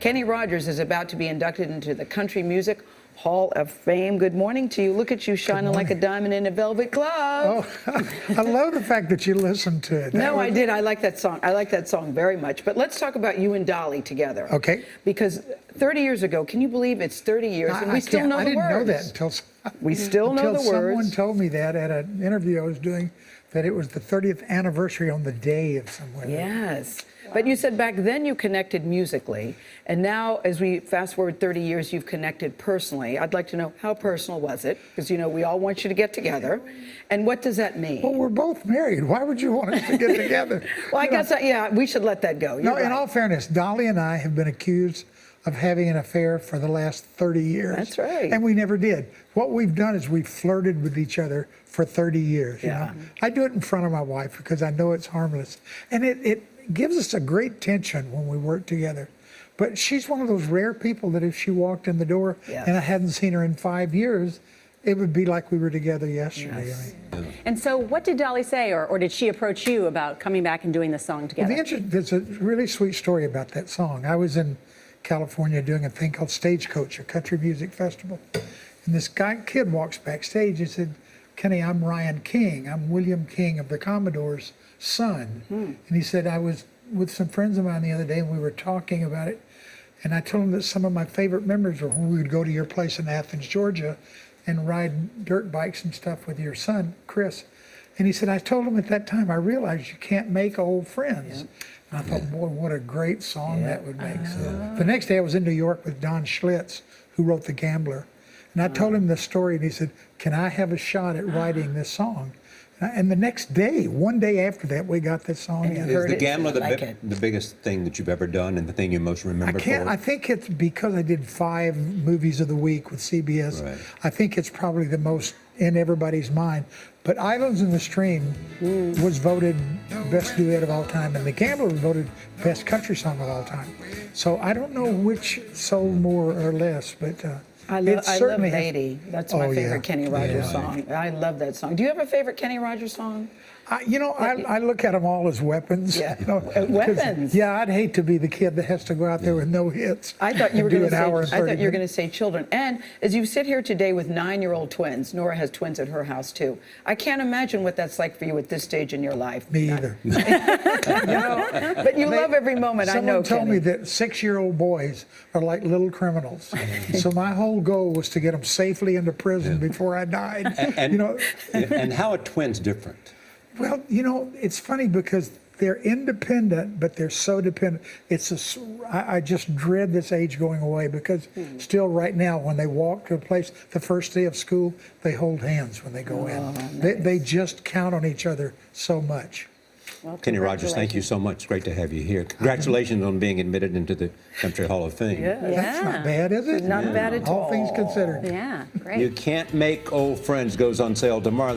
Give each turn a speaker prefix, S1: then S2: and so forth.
S1: Kenny Rogers is about to be inducted into the Country Music Hall of Fame. Good morning to you. Look at you shining like a diamond in a velvet glove.
S2: Oh, I love the fact that you listened to it.
S1: No, I did. I like that song. I like that song very much. But let's talk about you and Dolly together.
S2: Okay.
S1: Because 30 years ago, can you believe it's 30 years and we still know the words?
S2: I didn't know that until
S1: we still know the words.
S2: Someone told me that at an interview I was doing, that it was the 30th anniversary on the day of somewhere.
S1: Yes. But you said back then you connected musically, and now as we fast forward 30 years, you've connected personally. I'd like to know, how personal was it? Because, you know, we all want you to get together. And what does that mean?
S2: Well, we're both married. Why would you want us to get together?
S1: Well, I guess, yeah, we should let that go.
S2: No, in all fairness, Dolly and I have been accused of having an affair for the last 30 years.
S1: That's right.
S2: And we never did. What we've done is we've flirted with each other for 30 years.
S1: Yeah.
S2: You know? I do it in front of my wife because I know it's harmless. And it gives us a great tension when we work together. But she's one of those rare people that if she walked in the door and I hadn't seen her in 5 years, it would be like we were together yesterday.
S1: Yes.
S2: I mean.
S3: And so what did Dolly say, or did she approach you about coming back and doing the song together?
S2: Well, there's a really sweet story about that song. I was in California doing a thing called Stagecoach, a country music festival. And this kid walks backstage and said, "Kenny, I'm Ryan King. I'm William King of the Commodore's son." And he said, "I was with some friends of mine the other day and we were talking about it. And I told him that some of my favorite memories were when we would go to your place in Athens, Georgia and ride dirt bikes and stuff with your son, Chris." And he said, "I told him at that time, I realized you can't make old friends." And I thought, boy, what a great song that would make. So the next day I was in New York with Don Schlitz, who wrote The Gambler. And I told him the story and he said, "Can I have a shot at writing this song?" And the next day, one day after that, we got this song in.
S4: Is The Gambler the biggest thing that you've ever done and the thing you most remember for?
S2: I think it's because I did 5 movies of the week with CBS.
S4: Right.
S2: I think it's probably the most in everybody's mind. But Islands in the Stream was voted best duet of all time, and The Gambler was voted best country song of all time. So I don't know which sold more or less, but
S1: I love Lady. That's my favorite Kenny Rogers song. I love that song. Do you have a favorite Kenny Rogers song?
S2: I look at them all as weapons.
S1: Yeah.
S2: You know,
S1: weapons.
S2: Yeah, I'd hate to be the kid that has to go out there with no hits.
S1: I thought you were going to say children. And as you sit here today with 9-year-old twins, Nora has twins at her house too. I can't imagine what that's like for you at this stage in your life.
S2: Me either.
S1: But you love every moment. I know.
S2: Someone told me that 6-year-old boys are like little criminals. So my whole goal was to get them safely into prison before I died.
S4: And how are twins different?
S2: Well, it's funny because they're independent, but they're so dependent. I just dread this age going away because still right now when they walk to a place, the first day of school, they hold hands when they go in. Nice. They just count on each other so much.
S3: Well,
S4: Kenny Rogers, thank you so much. Great to have you here. Congratulations on being admitted into the Country Hall of Fame.
S1: Yeah.
S2: That's not bad, is it?
S1: Not bad at all.
S2: All things considered.
S3: Yeah, great.
S4: You Can't Make Old Friends goes on sale tomorrow.